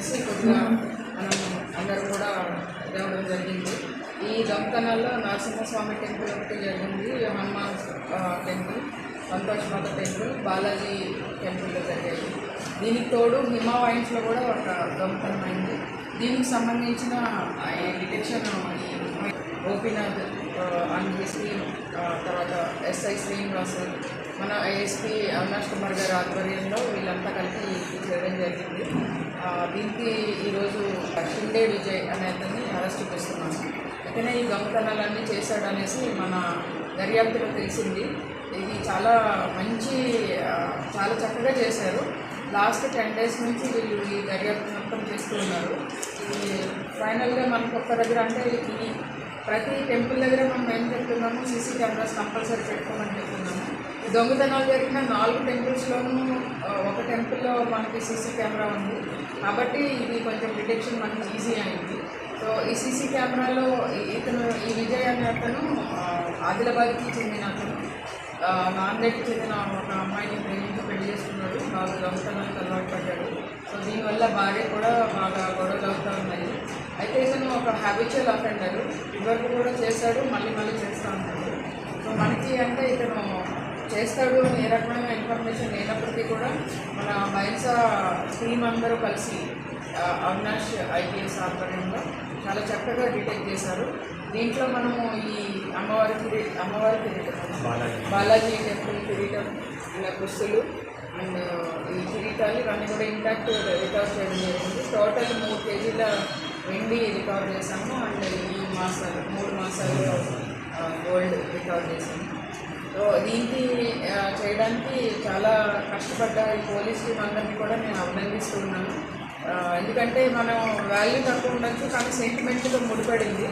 తెలిసి కొద్దిగా మనం అందరూ కూడా ఇదవడం జరిగింది. ఈ దొంగతనాల్లో నరసింహస్వామి టెంపుల్ ఒకటి జరిగింది, హనుమాన్ టెంపుల్, సంతోషమాత టెంపుల్, బాలాజీ టెంపుల్లో జరిగాయి. దీనికి తోడు హిమా వైన్స్లో కూడా ఒక దొంగతనం అయింది. దీనికి సంబంధించిన డిటెక్షన్ గోపీనాథ్ ఎస్పీ, తర్వాత ఎస్ఐ శ్రీనివాస్, మన ఏఎస్పీ అవినాష్ కుమార్ గారి ఆధ్వర్యంలో వీళ్ళంతా కలిపి చేయడం జరిగింది. దీనికి ఈరోజు షిండే విజయ్ అనే అతన్ని అరెస్ట్ చేస్తున్నాము. ఇతనే ఈ దొంగతనాలన్నీ చేశాడనేసి మన దర్యాప్తులో తెలిసింది. ఇది చాలా చక్కగా చేశారు. లాస్ట్ 10 days నుంచి వీళ్ళు ఈ దర్యాప్తు మొత్తం చేస్తూ ఉన్నారు. ఇది ఫైనల్గా మనకు ఒక్క దగ్గర అంటే ఈ ప్రతి టెంపుల్ దగ్గర మనం ఏం చెప్తున్నాము, సీసీ కెమెరాస్ కంపల్సరీ పెట్టుకోమని చెప్తున్నాము. ఈ దొంగతనాలు జరిగిన 4 temples-లోనూ ఒక టెంపుల్లో మనకి సీసీ కెమెరా ఉంది కాబట్టి ఇది కొంచెం డిటెక్షన్ మనకి ఈజీ అయింది. సో ఈ సీసీ కెమెరాలో ఈ విజయ్ అనే అతను ఆదిలాబాద్కి చెందిన అతను, నాందేడ్కి చెందిన ఒక అమ్మాయిని ప్రేమించి పెళ్లి చేసుకున్నాడు. బాగా దొంగతనానికి అలవాటు పడ్డాడు. సో దీనివల్ల భార్య కూడా బాగా గొడవలు అవుతూ ఉన్నాయి. అయితే ఇతను ఒక హ్యాబిచువల్ అఫెండర్, ఇదివరకు కూడా చేశాడు, మళ్ళీ చేస్తూ ఉంటాడు. సో మనకి అంటే ఇతను చేస్తాడు ఏ రకమైన ఇన్ఫర్మేషన్ లేనప్పటికీ కూడా మన బైల్సా టీమ్ అందరూ కలిసి అవినాష్ ఐపీఎస్ ఆధ్వర్యంలో చాలా చక్కగా డిటెక్ట్ చేశారు. దీంట్లో మనము ఈ అమ్మవారి బాలాజీ టెంపుల్ కిరీటం, ఇలా కుస్తులు అండ్ ఈ కిరీటాలు ఇవన్నీ కూడా ఇంటాక్ట్ రికవర్ చేయడం జరిగింది. టోటల్ 3 kg వెండి రికవర్ చేశాము అండ్ ఈ 3 మాసాలు గోల్డ్ రికవర్ చేశాము. సో దీనికి చేయడానికి చాలా కష్టపడ్డ ఈ పోలీస్ టీం అందరినీ కూడా నేను అభినందిస్తున్నాను. ఎందుకంటే మనం వాల్యూ తక్కువ ఉండొచ్చు కానీ సెంటిమెంట్తో ముడిపడింది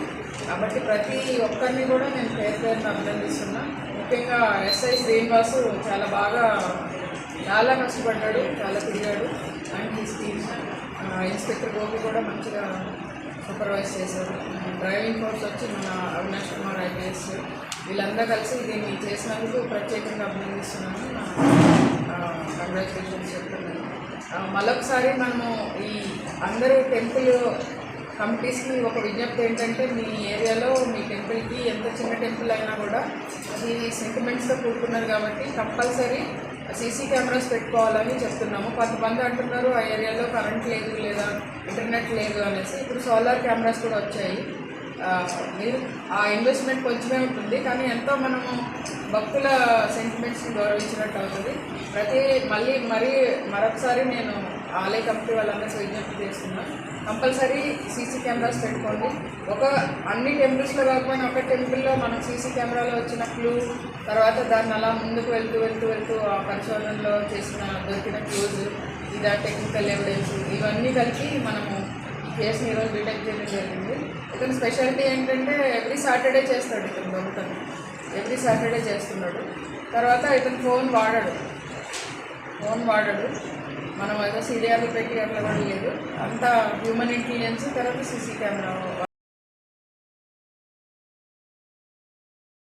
కాబట్టి ప్రతి ఒక్కరిని కూడా నేను పేరుని అభినందిస్తున్నా. ముఖ్యంగా ఎస్ఐ శ్రీనివాసు చాలా కష్టపడ్డాడు, చాలా తిరిగాడు and his team. Inspector Gopi కూడా మంచిగా సూపర్వైజ్ చేశారు. డ్రైవింగ్ కోర్స్ వచ్చి మన అవినాష్ కుమార్ ఐపీఎస్ వీళ్ళందరూ కలిసి దీన్ని చేసినందుకు ప్రత్యేకంగా అభినందిస్తున్నాను. కంగ్రాచులేషన్స్ చెప్తున్నాను. మరొకసారి మనము ఈ అందరూ టెంపుల్ కమిటీస్కి ఒక విజ్ఞప్తి ఏంటంటే, మీ ఏరియాలో మీ టెంపుల్కి ఎంత చిన్న టెంపుల్ అయినా కూడా అది సెంటిమెంట్స్తో కూడుకున్నది కాబట్టి కంపల్సరీ సీసీ కెమెరాస్ పెట్టుకోవాలని చెప్తున్నాము. కొంతమంది అంటున్నారు ఆ ఏరియాలో కరెంట్ లేదు లేదా ఇంటర్నెట్ లేదు అనేసి. ఇప్పుడు సోలార్ కెమెరాస్ కూడా వచ్చాయి. మీరు ఆ ఇన్వెస్ట్మెంట్ కొంచెమే ఉంటుంది కానీ ఎంతో మనము భక్తుల సెంటిమెంట్స్ని గౌరవించినట్టు అవుతుంది. మరొకసారి నేను ఆలయ కమిటీ వాళ్ళందరికీ విజ్ఞప్తి చేస్తున్నాను, కంపల్సరీ సీసీ కెమెరాస్ పెట్టుకోండి. అన్ని టెంపుల్స్లో కాకపోయినా ఒక టెంపుల్లో మనం సీసీ కెమెరాలో వచ్చిన క్లూ, తర్వాత దాన్ని అలా ముందుకు వెళ్తూ ఆ పరిశోధనలో దొరికిన క్లూజ్, ఇదా టెక్నికల్ ఎవిడెన్స్, ఇవన్నీ కలిపి మనము ఈ కేసుని ఈరోజు డిటెక్ట్ చేయడం జరిగింది. ఇతని స్పెషాలిటీ ఏంటంటే ఎవ్రీ సాటర్డే చేస్తాడు. ఇతను దొంగతనం ఎవ్రీ సాటర్డే చేస్తున్నాడు. తర్వాత ఇతను ఫోన్ వాడడు. మనం ఏదో సీడీఆర్లు పెట్టి అట్లా కూడా లేదు. అంతా హ్యూమన్ ఇంటెలిజెన్స్, తర్వాత సీసీ కెమెరా